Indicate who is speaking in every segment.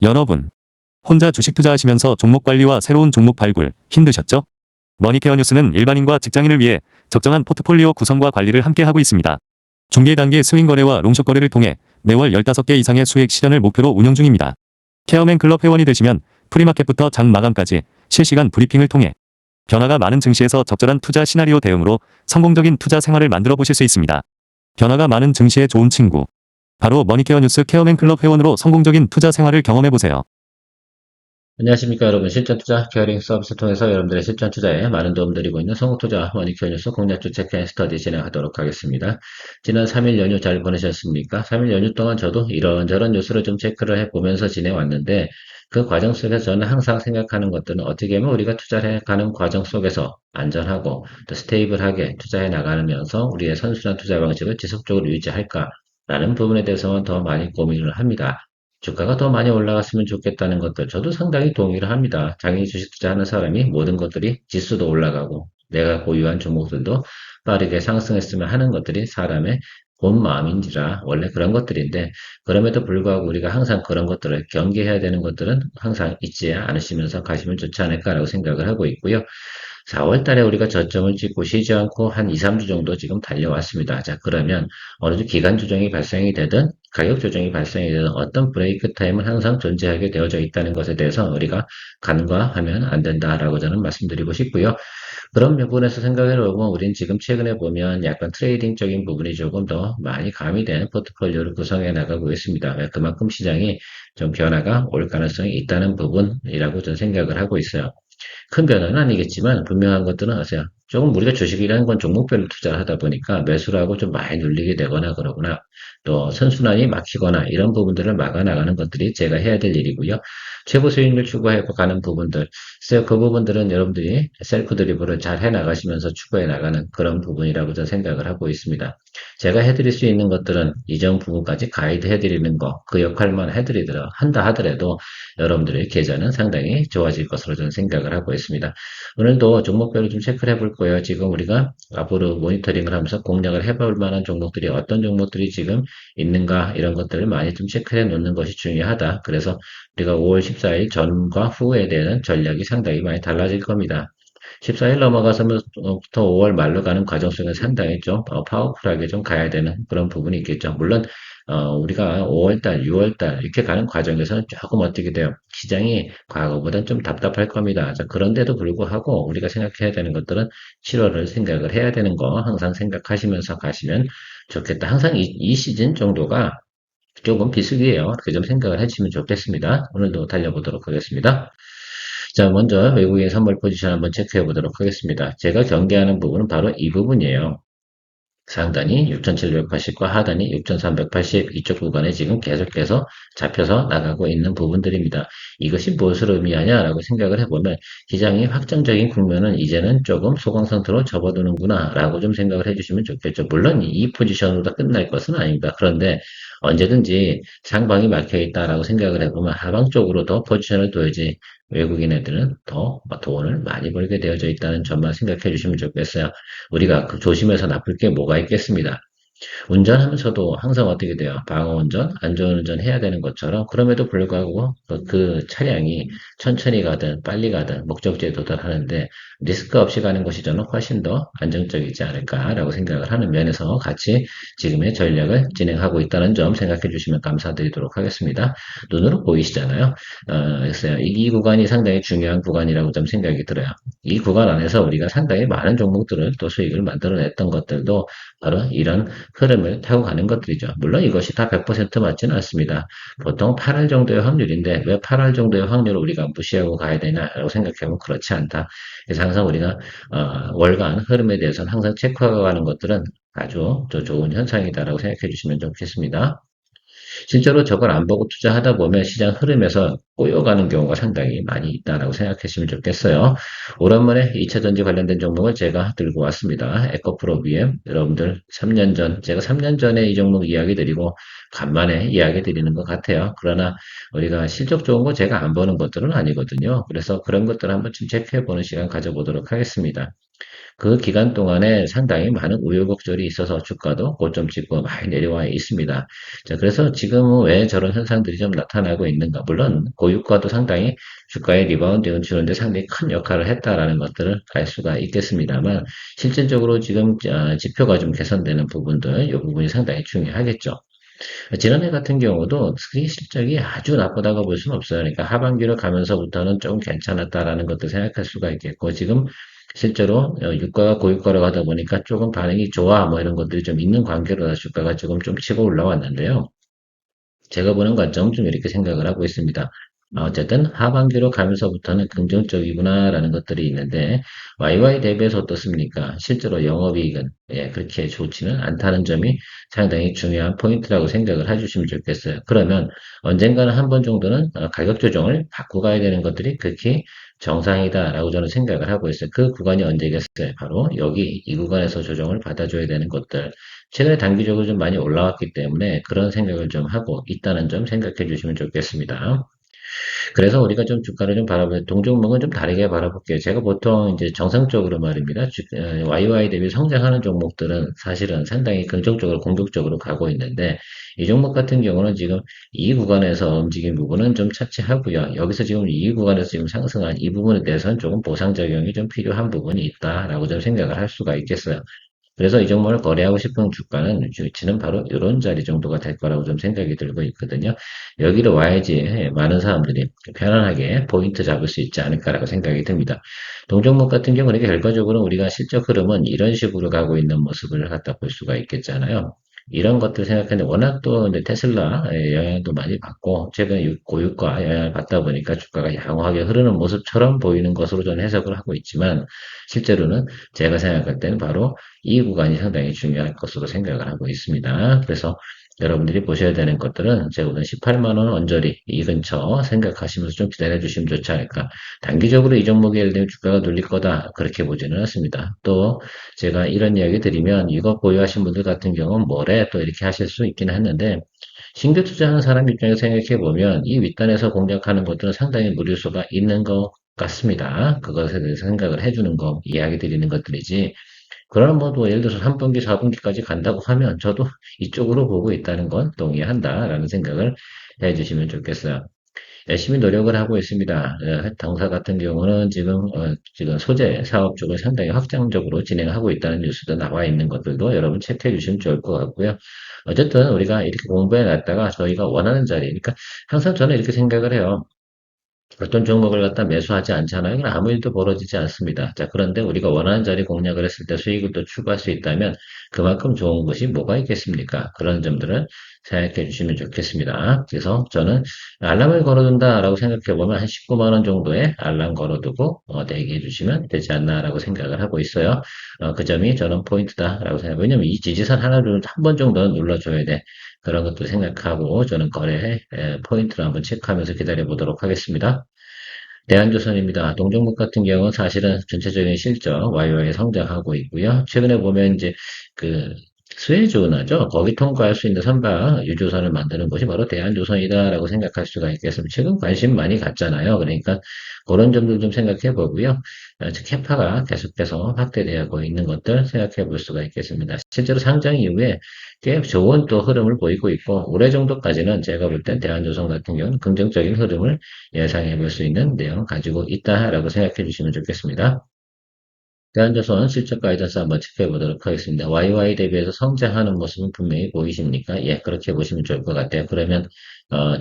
Speaker 1: 여러분, 혼자 주식 투자하시면서 종목 관리와 새로운 종목 발굴 힘드셨죠? 머니케어 뉴스는 일반인과 직장인을 위해 적정한 포트폴리오 구성과 관리를 함께 하고 있습니다. 중개 단계 스윙 거래와 롱숏 거래를 통해 매월 15개 이상의 수익 실현을 목표로 운영 중입니다. 케어맨 클럽 회원이 되시면 프리마켓부터 장 마감까지 실시간 브리핑을 통해 변화가 많은 증시에서 적절한 투자 시나리오 대응으로 성공적인 투자 생활을 만들어 보실 수 있습니다. 변화가 많은 증시의 좋은 친구. 바로 머니케어 뉴스 케어맨 클럽 회원으로 성공적인 투자 생활을 경험해 보세요.
Speaker 2: 안녕하십니까 여러분. 실전 투자 케어링 서비스 통해서 여러분들의 실전 투자에 많은 도움 드리고 있는 성공투자 머니케어 뉴스 공략주 체크앤 스터디 진행하도록 하겠습니다. 지난 3일 연휴 잘 보내셨습니까? 3일 연휴 동안 저도 이런저런 뉴스를 좀 체크를 해보면서 지내왔는데 그 과정 속에서 저는 항상 생각하는 것들은 어떻게 하면 우리가 투자를 해가는 과정 속에서 안전하고 또 스테이블하게 투자해 나가면서 우리의 선순환 투자 방식을 지속적으로 유지할까라는 부분에 대해서만 더 많이 고민을 합니다. 주가가 더 많이 올라갔으면 좋겠다는 것들 저도 상당히 동의를 합니다. 장기 주식 투자하는 사람이 모든 것들이 지수도 올라가고 내가 보유한 종목들도 빠르게 상승했으면 하는 것들이 사람의 본 마음인지라 원래 그런 것들인데 그럼에도 불구하고 우리가 항상 그런 것들을 경계해야 되는 것들은 항상 잊지 않으시면서 가시면 좋지 않을까라고 생각을 하고 있고요. 4월 달에 우리가 저점을 찍고 쉬지 않고 한 2, 3주 정도 지금 달려왔습니다. 자, 그러면 어느 정도 기간 조정이 발생이 되든 가격 조정이 발생이 되든 어떤 브레이크 타임은 항상 존재하게 되어져 있다는 것에 대해서 우리가 간과하면 안 된다라고 저는 말씀드리고 싶고요. 그런 부분에서 생각해 보면 우린 지금 최근에 보면 약간 트레이딩적인 부분이 조금 더 많이 가미된 포트폴리오를 구성해 나가고 있습니다. 그만큼 시장이 좀 변화가 올 가능성이 있다는 부분이라고 저는 생각을 하고 있어요. 큰 변화는 아니겠지만 분명한 것들은 아세요. 조금 우리가 주식이라는 건 종목별로 투자를 하다 보니까 매수를 하고 좀 많이 눌리게 되거나 그러거나 또 선순환이 막히거나 이런 부분들을 막아 나가는 것들이 제가 해야 될 일이고요. 최고 수익률 추구해 가는 부분들, 글쎄요, 그 부분들은 여러분들이 셀프 드리블을 잘 해 나가시면서 추구해 나가는 그런 부분이라고 저는 생각을 하고 있습니다. 제가 해드릴 수 있는 것들은 이전 부분까지 가이드 해드리는 거, 그 역할만 해드리더라 한다 하더라도 여러분들의 계좌는 상당히 좋아질 것으로 저는 생각을 하고 있습니다. 오늘도 종목별로 좀 체크를 해볼 거예요. 지금 우리가 앞으로 모니터링을 하면서 공략을 해볼 만한 종목들이 어떤 종목들이 지금 있는가 이런 것들을 많이 좀 체크해 놓는 것이 중요하다. 그래서 우리가 5월 14일 전과 후에 대한 전략이 상당히 많이 달라질 겁니다. 14일 넘어가서부터 5월 말로 가는 과정 속에 상당히 좀 파워풀하게 좀 가야 되는 그런 부분이 있겠죠. 물론 우리가 5월달, 6월달 이렇게 가는 과정에서는 조금 어떻게 돼요? 시장이 과거보다는 좀 답답할 겁니다. 자, 그런데도 불구하고 우리가 생각해야 되는 것들은 7월을 생각을 해야 되는 거 항상 생각하시면서 가시면 좋겠다. 항상 이 시즌 정도가 조금 비수기예요. 그 점 생각을 해주시면 좋겠습니다. 오늘도 달려보도록 하겠습니다. 자, 먼저 외국인 선물 포지션 한번 체크해 보도록 하겠습니다. 제가 경계하는 부분은 바로 이 부분이에요. 상단이 6,780과 하단이 6,380 이쪽 구간에 지금 계속해서 잡혀서 나가고 있는 부분들입니다. 이것이 무엇을 의미하냐라고 생각을 해보면 시장이 확정적인 국면은 이제는 조금 소강 상태로 접어드는구나 라고 좀 생각을 해주시면 좋겠죠. 물론 이 포지션으로 끝날 것은 아닙니다. 그런데 언제든지 상방이 막혀 있다라고 생각을 해보면 하방 쪽으로 더 포지션을 둬야지 외국인 애들은 더 돈을 많이 벌게 되어져 있다는 점만 생각해 주시면 좋겠어요. 우리가 그 조심해서 나쁠 게 뭐가 있겠습니다. 운전하면서도 항상 어떻게 돼요? 방어운전, 안전운전 해야 되는 것처럼 그럼에도 불구하고 그 차량이 천천히 가든 빨리 가든 목적지에 도달하는데 리스크 없이 가는 것이 저는 훨씬 더 안정적이지 않을까라고 생각을 하는 면에서 같이 지금의 전략을 진행하고 있다는 점 생각해 주시면 감사드리도록 하겠습니다. 눈으로 보이시잖아요. 그래서 이 구간이 상당히 중요한 구간이라고 좀 생각이 들어요. 이 구간 안에서 우리가 상당히 많은 종목들을 또 수익을 만들어냈던 것들도 바로 이런 흐름을 타고 가는 것들이죠. 물론 이것이 다 100% 맞지는 않습니다. 보통 8할 정도의 확률인데 왜 8할 정도의 확률을 우리가 무시하고 가야 되냐라고 생각해보면 그렇지 않다. 그래서 항상 우리가 월간 흐름에 대해서는 항상 체크하고 가는 것들은 아주 좋은 현상이다라고 생각해 주시면 좋겠습니다. 실제로 저걸 안 보고 투자하다 보면 시장 흐름에서 꼬여가는 경우가 상당히 많이 있다라고 생각하시면 좋겠어요. 오랜만에 2차전지 관련된 종목을 제가 들고 왔습니다. 에코프로 BM. 여러분들 3년 전, 제가 3년 전에 이 종목 이야기 드리고 간만에 이야기 드리는 것 같아요. 그러나 우리가 실적 좋은 거 제가 안 보는 것들은 아니거든요. 그래서 그런 것들을 한번 좀 체크해보는 시간 가져보도록 하겠습니다. 그 기간 동안에 상당히 많은 우여곡절이 있어서 주가도 고점 찍고 많이 내려와 있습니다. 자, 그래서 지금은 왜 저런 현상들이 좀 나타나고 있는가? 물론 고유가도 상당히 주가의 리바운드 주는데 상당히 큰 역할을 했다라는 것들을 알 수가 있겠습니다만 실질적으로 지금 지표가 좀 개선되는 부분들, 이 부분이 상당히 중요하겠죠. 지난해 같은 경우도 수익 실적이 아주 나쁘다고 볼 수는 없어요. 그러니까 하반기로 가면서부터는 좀 괜찮았다라는 것도 생각할 수가 있겠고, 지금 실제로 유가가 고유가로 가다 보니까 조금 반응이 좋아, 뭐 이런 것들이 좀 있는 관계로 주가가 조금 좀 치고 올라왔는데요. 제가 보는 관점은 좀 이렇게 생각을 하고 있습니다. 어쨌든 하반기로 가면서부터는 긍정적이구나라는 것들이 있는데 YY 대비해서 어떻습니까? 실제로 영업이익은 그렇게 좋지는 않다는 점이 상당히 중요한 포인트라고 생각을 해주시면 좋겠어요. 그러면 언젠가는 한 번 정도는 가격 조정을 받고 가야 되는 것들이 극히 정상이다라고 저는 생각을 하고 있어요. 그 구간이 언제겠어요? 바로 여기 이 구간에서 조정을 받아줘야 되는 것들. 최근에 단기적으로 좀 많이 올라왔기 때문에 그런 생각을 좀 하고 있다는 점 생각해 주시면 좋겠습니다. 그래서 우리가 좀 주가를 좀 바라볼, 동종목은 좀 다르게 바라볼게요. 제가 보통 이제 정상적으로 말입니다. YY 대비 성장하는 종목들은 사실은 상당히 긍정적으로, 공격적으로 가고 있는데, 이 종목 같은 경우는 지금 이 구간에서 움직인 부분은 좀 차치하고요. 여기서 지금 이 구간에서 지금 상승한 이 부분에 대해서는 조금 보상작용이 좀 필요한 부분이 있다라고 좀 생각을 할 수가 있겠어요. 그래서 이 종목을 거래하고 싶은 주가는 위치는 바로 이런 자리 정도가 될 거라고 좀 생각이 들고 있거든요. 여기로 와야지 많은 사람들이 편안하게 포인트 잡을 수 있지 않을까라고 생각이 듭니다. 동종목 같은 경우는 결과적으로 우리가 실적 흐름은 이런 식으로 가고 있는 모습을 갖다 볼 수가 있겠잖아요. 이런 것들 생각하는데 워낙 또 이제 테슬라의 영향도 많이 받고 최근 고유가 영향을 받다 보니까 주가가 양호하게 흐르는 모습처럼 보이는 것으로 저는 해석을 하고 있지만 실제로는 제가 생각할 때는 바로 이 구간이 상당히 중요할 것으로 생각을 하고 있습니다. 그래서 여러분들이 보셔야 되는 것들은 제가 보는 18만 원 언저리 이 근처 생각하시면서 좀 기다려 주시면 좋지 않을까. 단기적으로 이 종목이 예를 들면 주가가 눌릴 거다 그렇게 보지는 않습니다. 또 제가 이런 이야기 드리면 이거 보유하신 분들 같은 경우는 뭐래 또 이렇게 하실 수 있기는 했는데 신규 투자하는 사람 입장에서 생각해 보면 이 윗단에서 공략하는 것들은 상당히 무리수가 있는 것 같습니다. 그것에 대해서 생각을 해주는 거, 이야기 드리는 것들이지. 그러나 뭐 예를 들어서 3분기, 4분기까지 간다고 하면 저도 이쪽으로 보고 있다는 건 동의한다라는 생각을 해주시면 좋겠어요. 열심히 노력을 하고 있습니다. 당사 같은 경우는 지금 소재 사업 쪽을 상당히 확장적으로 진행하고 있다는 뉴스도 나와 있는 것들도 여러분 체크해 주시면 좋을 것 같고요. 어쨌든 우리가 이렇게 공부해 놨다가 저희가 원하는 자리, 그러니까 항상 저는 이렇게 생각을 해요. 어떤 종목을 갖다 매수하지 않잖아요. 그럼 아무 일도 벌어지지 않습니다. 자, 그런데 우리가 원하는 자리 공략을 했을 때 수익을 또 추구할 수 있다면 그만큼 좋은 것이 뭐가 있겠습니까? 그런 점들을 생각해 주시면 좋겠습니다. 그래서 저는 알람을 걸어둔다라고 생각해 보면 한 19만 원 정도의 알람 걸어두고 대기해 주시면 되지 않나라고 생각을 하고 있어요. 그 점이 저는 포인트다라고 생각해요. 왜냐면 이 지지선 하나를 한 번 정도는 눌러줘야 돼. 그런 것도 생각하고 저는 거래 포인트를 한번 체크하면서 기다려 보도록 하겠습니다. 대한조선입니다. 동종목 같은 경우는 사실은 전체적인 실적 YY 성장하고 있고요. 최근에 보면 이제 그 수혜주 운하죠. 거기 통과할 수 있는 선박 유조선을 만드는 곳이 바로 대한조선이다라고 생각할 수가 있겠습니다. 최근 관심 많이 갖잖아요. 그러니까 그런 점들 좀 생각해 보고요. 캐파가 계속해서 확대되고 있는 것들 생각해 볼 수가 있겠습니다. 실제로 상장 이후에 꽤 좋은 또 흐름을 보이고 있고 올해 정도까지는 제가 볼 땐 대한조선 같은 경우는 긍정적인 흐름을 예상해 볼 수 있는 내용 가지고 있다라고 생각해 주시면 좋겠습니다. 대한조선 실적 가이던스 한번 체크해 보도록 하겠습니다. YY 대비해서 성장하는 모습은 분명히 보이십니까? 예, 그렇게 보시면 좋을 것 같아요. 그러면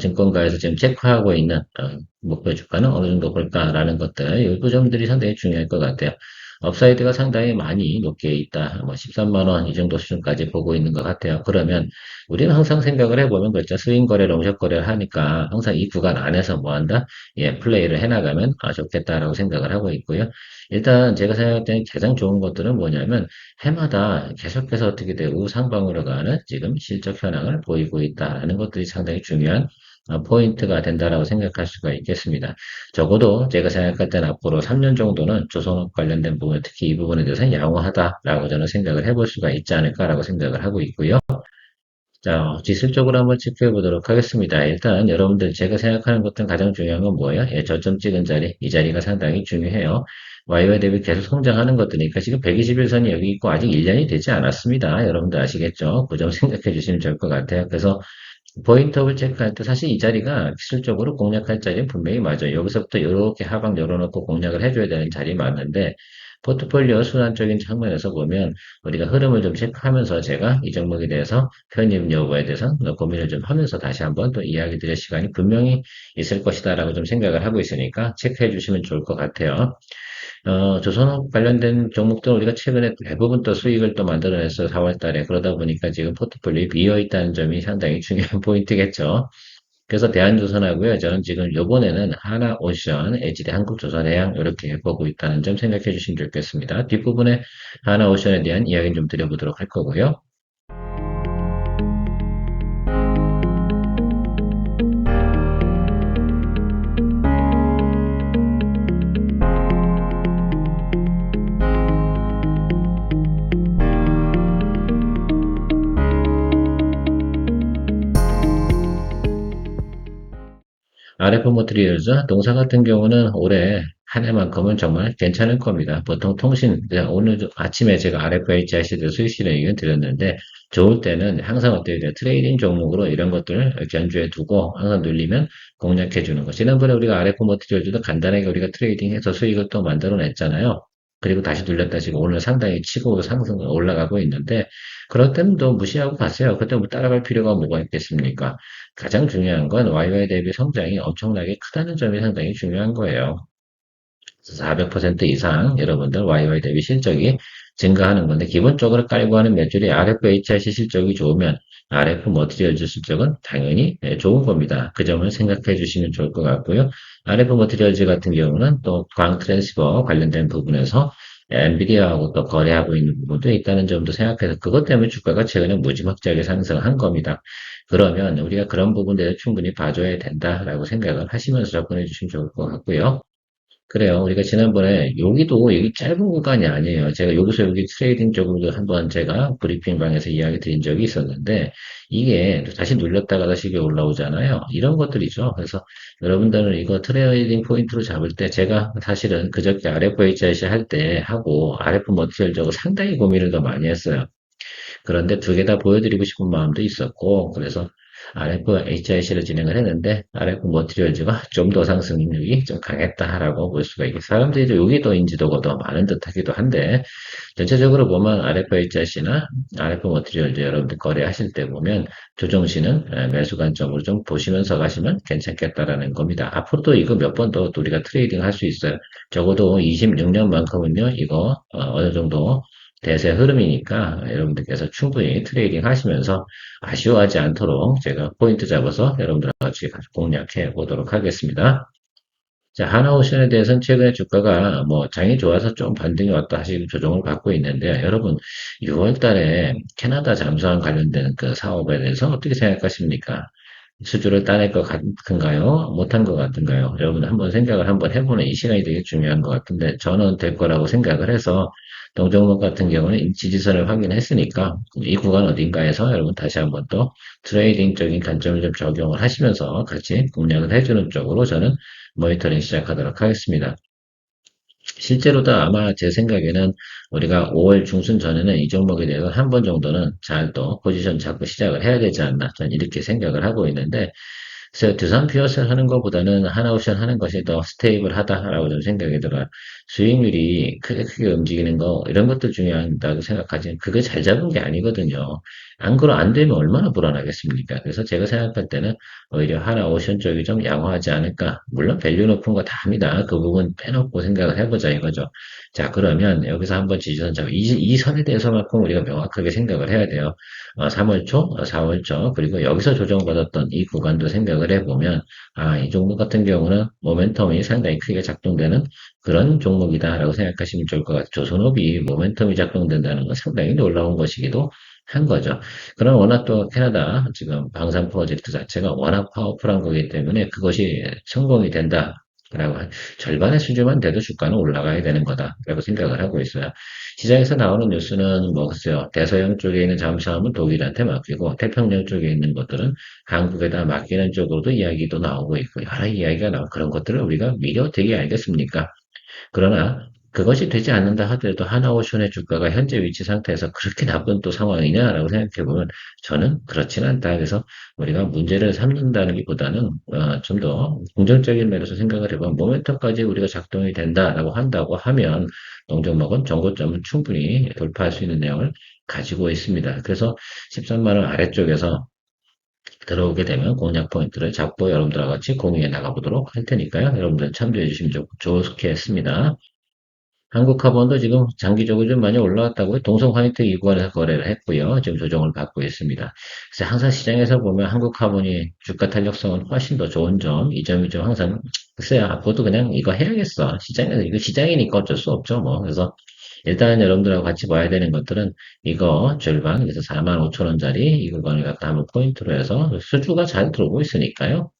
Speaker 2: 증권가에서 지금 체크하고 있는 목표 주가는 어느 정도 볼까라는 것들, 이 점들이 상당히 중요할 것 같아요. 업사이드가 상당히 많이 높게 있다. 뭐 13만 원 이 정도 수준까지 보고 있는 것 같아요. 그러면 우리는 항상 생각을 해보면 그렇죠. 스윙 거래, 롱숏 거래를 하니까 항상 이 구간 안에서 뭐 한다? 예, 플레이를 해나가면 좋겠다라고 생각을 하고 있고요. 일단 제가 생각할 때는 가장 좋은 것들은 뭐냐면 해마다 계속해서 어떻게 돼요? 우상방으로 가는 지금 실적 현황을 보이고 있다라는 것들이 상당히 중요한 포인트가 된다라고 생각할 수가 있겠습니다. 적어도 제가 생각할 때는 앞으로 3년 정도는 조선업 관련된 부분, 특히 이 부분에 대해서는 양호하다라고 저는 생각을 해볼 수가 있지 않을까라고 생각을 하고 있고요. 자, 지술적으로 한번 체크해 보도록 하겠습니다. 일단 여러분들 제가 생각하는 것은 가장 중요한 건 뭐예요? 예, 저점 찍은 자리, 이 자리가 상당히 중요해요. YY 대비 계속 성장하는 것들이니까 지금 121선이 여기 있고 아직 1년이 되지 않았습니다. 여러분들 아시겠죠? 그 점 생각해 주시면 좋을 것 같아요. 그래서 포인트업을 체크할 때 사실 이 자리가 기술적으로 공략할 자리는 분명히 맞아요. 여기서부터 이렇게 하방 열어놓고 공략을 해줘야 되는 자리 맞는데 포트폴리오 순환적인 측면에서 보면 우리가 흐름을 좀 체크하면서 제가 이 종목에 대해서 편입 여부에 대해서 고민을 좀 하면서 다시 한번 또 이야기 드릴 시간이 분명히 있을 것이다라고 좀 생각을 하고 있으니까 체크해 주시면 좋을 것 같아요. 조선업 관련된 종목들 우리가 최근에 대부분 또 수익을 또 만들어냈어요. 4월 달에. 그러다 보니까 지금 포트폴리오에 비어 있다는 점이 상당히 중요한 포인트겠죠. 그래서 대한조선하고요. 저는 지금 요번에는 하나오션, HD 한국조선해양 이렇게 보고 있다는 점 생각해 주시면 좋겠습니다. 뒷부분에 하나오션에 대한 이야기 좀 드려보도록 할 거고요. RF 머티리얼즈 동사 같은 경우는 올해 한 해만큼은 정말 괜찮을 겁니다. 보통 통신, 오늘 아침에 제가 RFHIC에 대해서 수익실에 의견 드렸는데, 좋을 때는 항상 어때요? 트레이딩 종목으로 이런 것들 견주해 두고 항상 눌리면 공략해 주는 거. 지난번에 우리가 RF 머티리얼즈도 간단하게 우리가 트레이딩해서 수익을 또 만들어 냈잖아요. 그리고 다시 눌렸다 지금 오늘 상당히 치고 상승 올라가고 있는데, 그럴 때는 또 무시하고 갔어요. 그때 뭐 따라갈 필요가 뭐가 있겠습니까? 가장 중요한 건 YY 대비 성장이 엄청나게 크다는 점이 상당히 중요한 거예요. 400% 이상 여러분들 YY 대비 실적이 증가하는 건데 기본적으로 깔고 하는 매출이 RFHIC 실적이 좋으면 RF 머티리얼즈 실적은 당연히 좋은 겁니다. 그 점을 생각해 주시면 좋을 것 같고요. RF 머티리얼즈 같은 경우는 또 광 트랜스퍼 관련된 부분에서 엔비디아하고 또 거래하고 있는 부분도 있다는 점도 생각해서 그것 때문에 주가가 최근에 무지막지하게 상승한 겁니다. 그러면 우리가 그런 부분들에 충분히 봐줘야 된다라고 생각을 하시면서 접근해 주시면 좋을 것 같고요. 그래요. 우리가 지난번에 여기도 여기 짧은 구간이 아니에요. 제가 여기서 여기 트레이딩 쪽으로 한번 제가 브리핑방에서 이야기 드린 적이 있었는데 이게 다시 눌렸다가 다시 올라오잖아요. 이런 것들이죠. 그래서 여러분들은 이거 트레이딩 포인트로 잡을 때 제가 사실은 그저께 RFHIC 할 때 하고 RF 머티리얼적으로 상당히 고민을 더 많이 했어요. 그런데 두 개 다 보여드리고 싶은 마음도 있었고, 그래서 RF HIC를 진행을 했는데, RF 머티리얼즈가 좀 더 상승 능력이 좀 강했다라고 볼 수가 있고, 사람들이 여기 더 인지도가 더 많은 듯 하기도 한데, 전체적으로 보면 RF HIC나 RF 머티리얼즈 여러분들 거래하실 때 보면, 조정시는 매수 관점으로 좀 보시면서 가시면 괜찮겠다라는 겁니다. 앞으로도 이거 몇 번 더 우리가 트레이딩 할 수 있어요. 적어도 26년만큼은요, 이거 어느 정도 대세 흐름이니까 여러분들께서 충분히 트레이딩 하시면서 아쉬워하지 않도록 제가 포인트 잡아서 여러분들과 같이 공략해 보도록 하겠습니다. 자, 하나오션에 대해서는 최근에 주가가 뭐 장이 좋아서 좀 반등이 왔다 하시고 조정을 받고 있는데 여러분 6월 달에 캐나다 잠수함 관련된 그 사업에 대해서 어떻게 생각하십니까? 수주를 따낼 것 같은가요? 못한 것 같은가요? 여러분 한번 생각을 한번 해보는 이 시간이 되게 중요한 것 같은데 저는 될 거라고 생각을 해서 동종목 같은 경우는 지지선을 확인했으니까 이 구간 어딘가에서 여러분 다시 한번 또 트레이딩적인 관점을 좀 적용을 하시면서 같이 공략을 해주는 쪽으로 저는 모니터링 시작하도록 하겠습니다. 실제로도 아마 제 생각에는 우리가 5월 중순 전에는 이 종목에 대해서 한 번 정도는 잘 또 포지션 잡고 시작을 해야 되지 않나 저는 이렇게 생각을 하고 있는데 그래서 두산 피어스를 하는 것보다는 하나옵션 하는 것이 더 스테이블하다라고 저는 생각이 들어요. 수익률이 크게 움직이는 거 이런 것도 중요하다고 생각하지만 그게 잘 잡은 게 아니거든요. 안 되면 얼마나 불안하겠습니까? 그래서 제가 생각할 때는 오히려 하나오션 쪽이 좀 양호하지 않을까. 물론 밸류 높은 거 다 합니다. 그 부분 빼놓고 생각을 해보자 이거죠. 자 그러면 여기서 한번 지지선 잡고 이 선에 대해서만큼 우리가 명확하게 생각을 해야 돼요. 3월 초, 4월 초, 그리고 여기서 조정받았던 이 구간도 생각을 해보면, 이 종목 같은 경우는 모멘텀이 상당히 크게 작동되는 그런 종목이다라고 생각하시면 좋을 것 같아요. 조선업이 모멘텀이 작동된다는 건 상당히 놀라운 것이기도 한 거죠. 그럼 워낙 또 캐나다 지금 방산 프로젝트 자체가 워낙 파워풀한 거기 때문에 그것이 성공이 된다라고 절반의 수준만 돼도 주가는 올라가야 되는 거다라고 생각을 하고 있어요. 시장에서 나오는 뉴스는 뭐 글쎄요. 대서양 쪽에 있는 잠수함은 독일한테 맡기고 태평양 쪽에 있는 것들은 한국에다 맡기는 쪽으로도 이야기도 나오고 있고 여러 이야기가 나오고 그런 것들을 우리가 미리 어떻게 알겠습니까? 그러나 그것이 되지 않는다 하더라도 하나오션의 주가가 현재 위치 상태에서 그렇게 나쁜 또 상황이냐라고 생각해 보면 저는 그렇지는 않다. 그래서 우리가 문제를 삼는다는 것보다는 좀 더 긍정적인 면에서 생각을 해보면 모멘텀까지 우리가 작동이 된다라고 한다고 하면 동종목은 정고점은 충분히 돌파할 수 있는 내용을 가지고 있습니다. 그래서 13만 원 아래쪽에서 들어오게 되면 공략 포인트를 잡고 여러분들과 같이 공유해 나가보도록 할 테니까요. 여러분들 참조해 주시면 좋겠습니다. 한국화본도 지금 장기적으로 좀 많이 올라왔다고요. 동성 화이트 기관에서 거래를 했고요. 지금 조정을 받고 있습니다. 그래서 항상 시장에서 보면 한국화본이 주가 탄력성은 훨씬 더 좋은 점, 이 점이 좀 항상 글쎄요. 앞으로도 그냥 이거 해야겠어. 시장에서 이거 시장이니까 어쩔 수 없죠. 뭐 그래서 일단 여러분들하고 같이 봐야 되는 것들은 이거 절반 그래서 45,000원짜리 이 구간을 갖다 한번 포인트로 해서 수주가 잘 들어오고 있으니까요.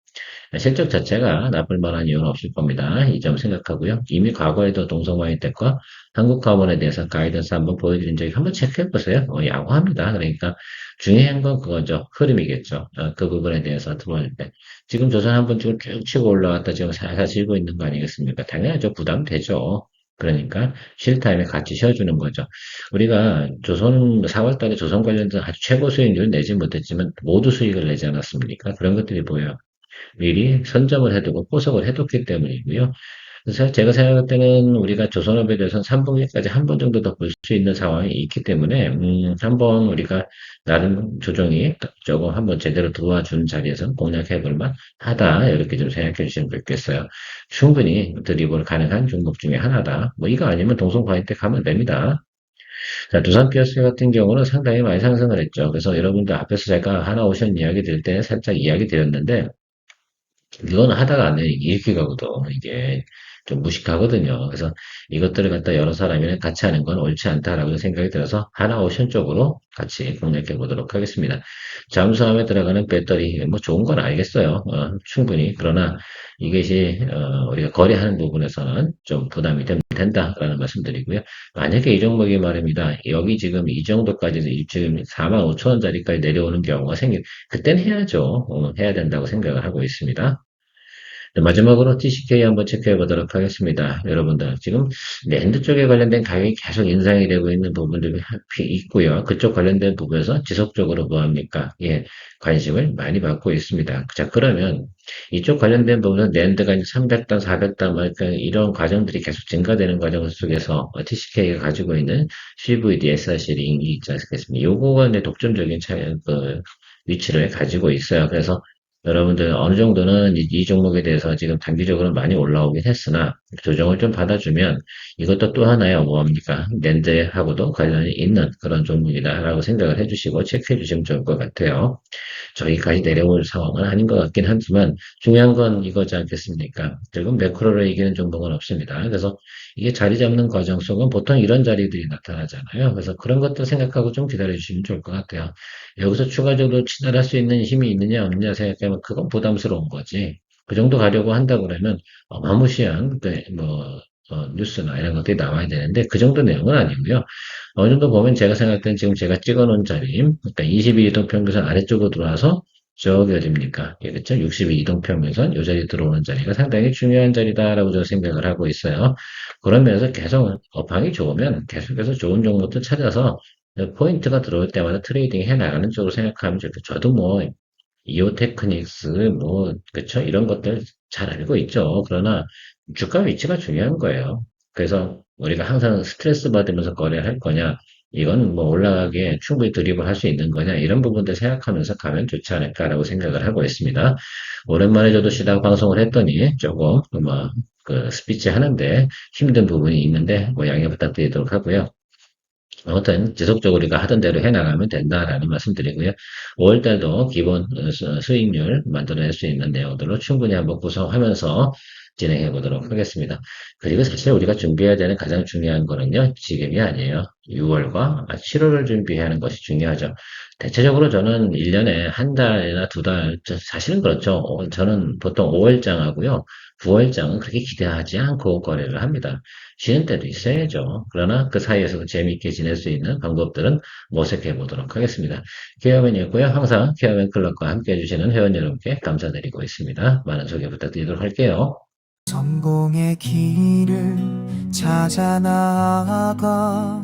Speaker 2: 실적 자체가 나쁠 만한 이유는 없을 겁니다. 이 점 생각하고요. 이미 과거에도 동성화이텍과 한국화원에 대해서 가이던스 한번 보여드린 적이 한번 체크해 보세요. 양호합니다. 그러니까 중요한 건 그거죠. 흐름이겠죠. 그 부분에 대해서 들어올 때. 지금 조선 한번 지금 쭉 치고 올라왔다 지금 살살 실고 있는 거 아니겠습니까? 당연하죠. 부담되죠. 그러니까 쉴 타임에 같이 쉬어주는 거죠. 우리가 조선 4월 달에 조선 관련된 아주 최고 수익률 내지 못했지만 모두 수익을 내지 않았습니까? 그런 것들이 보여요. 미리 선점을 해두고 포석을 해뒀기 때문이고요. 그래서 제가 생각할 때는 우리가 조선업에 대해서는 3분기까지 한 번 정도 더 볼 수 있는 상황이 있기 때문에 한번 우리가 나름 조정이 조금 한번 제대로 들어와준 자리에서 공략해볼 만하다 이렇게 좀 생각해 주시면 좋겠어요. 충분히 드리블 가능한 종목 중에 하나다. 뭐 이거 아니면 동성과일 때 가면 됩니다. 자, 두산 피어스 같은 경우는 상당히 많이 상승을 했죠. 그래서 여러분들 앞에서 제가 하나 오션 이야기 드릴 때 살짝 이야기 드렸는데 이건 하다가 안 돼. 이렇게 가거든. 이게 좀 무식하거든요. 그래서 이것들을 갖다 여러 사람이랑 같이 하는 건 옳지 않다라고 생각이 들어서 하나 오션 쪽으로 같이 공략해 보도록 하겠습니다. 잠수함에 들어가는 배터리, 뭐 좋은 건 알겠어요. 충분히. 그러나 이것이, 우리가 거래하는 부분에서는 좀 부담이 된다라는 말씀 드리고요. 만약에 이 종목이 말입니다. 여기 지금 이 정도까지 지금 4만 5천 원짜리까지 내려오는 경우가 그때는 해야죠. 해야 된다고 생각을 하고 있습니다. 네, 마지막으로 TCK 한번 체크해 보도록 하겠습니다. 여러분들, 지금 랜드 쪽에 관련된 가격이 계속 인상이 되고 있는 부분들이 있고요. 그쪽 관련된 부분에서 지속적으로 뭐합니까? 예, 관심을 많이 받고 있습니다. 자, 그러면 이쪽 관련된 부분은 랜드가 이제 300단, 400단, 그러니까 이런 과정들이 계속 증가되는 과정 속에서 TCK가 가지고 있는 CVD, SRC 링이 있지 않겠습니까? 요거가 내 독점적인 위치를 가지고 있어요. 그래서 여러분들 어느 정도는 이 종목에 대해서 지금 단기적으로 많이 올라오긴 했으나 조정을 좀 받아주면 이것도 또 하나의 뭐합니까? 랜드하고도 관련이 있는 그런 종목이다라고 생각을 해주시고 체크해 주시면 좋을 것 같아요. 저기까지 내려올 상황은 아닌 것 같긴 하지만 중요한 건 이거지 않겠습니까? 결국 매크로를 이기는 종목은 없습니다. 그래서 이게 자리 잡는 과정 속은 보통 이런 자리들이 나타나잖아요. 그래서 그런 것도 생각하고 좀 기다려 주시면 좋을 것 같아요. 여기서 추가적으로 친할할 수 있는 힘이 있느냐 없느냐 생각하면 그건 부담스러운 거지. 그 정도 가려고 한다 그러면 어마무시한 뉴스나 이런 것들이 나와야 되는데 그 정도 내용은 아니고요. 어느 정도 보면 제가 생각할 때는 지금 제가 찍어놓은 자리, 그러니까 22 이동평균선 아래쪽으로 들어와서 저기 어딥니까? 예, 그쵸? 62 이동평균선 요 자리 들어오는 자리가 상당히 중요한 자리다라고 저는 생각을 하고 있어요. 그런 면에서 계속 업황이 좋으면 계속해서 좋은 종목들 찾아서 포인트가 들어올 때마다 트레이딩 해 나가는 쪽으로 생각하면 좋겠죠. 저도 뭐 이오 테크닉스 그쵸? 이런 것들 잘 알고 있죠. 그러나 주가 위치가 중요한 거예요. 그래서 우리가 항상 스트레스 받으면서 거래할 거냐, 이건 뭐 올라가기에 충분히 드리블 할 수 있는 거냐, 이런 부분들 생각하면서 가면 좋지 않을까라고 생각을 하고 있습니다. 오랜만에 저도 시작 방송을 했더니 조금 스피치 하는데 힘든 부분이 있는데 뭐 양해 부탁드리도록 하고요. 아무튼 지속적으로 우리가 하던 대로 해나가면 된다라는 말씀드리고요. 5월달도 기본 수익률 만들어낼 수 있는 내용들로 충분히 한번 구성하면서 진행해 보도록 하겠습니다. 그리고 사실 우리가 준비해야 되는 가장 중요한 거는요, 지금이 아니에요. 6월과 7월을 준비해야 하는 것이 중요하죠. 대체적으로 저는 1년에 한 달이나 두 달, 사실은 그렇죠. 저는 보통 5월장 하고요. 9월장은 그렇게 기대하지 않고 거래를 합니다. 쉬는 때도 있어야죠. 그러나 그 사이에서도 재미있게 지낼 수 있는 방법들은 모색해 보도록 하겠습니다. 케어맨이었고요. 항상 케어맨 클럽과 함께 해주시는 회원 여러분께 감사드리고 있습니다. 많은 소개 부탁드리도록 할게요.
Speaker 3: 성공의 길을 찾아 나아가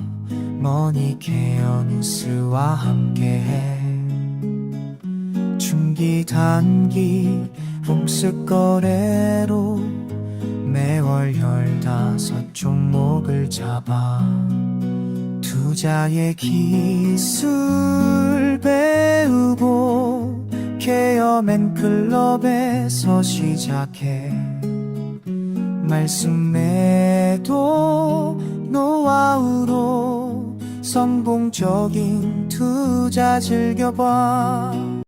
Speaker 3: 머니케어 뉴스와 함께해 중기 단기 복습 거래로 매월 15종목을 잡아 투자의 기술 배우고 케어맨 클럽에서 시작해 말씀 매도 노하우로 성공적인 투자 즐겨봐.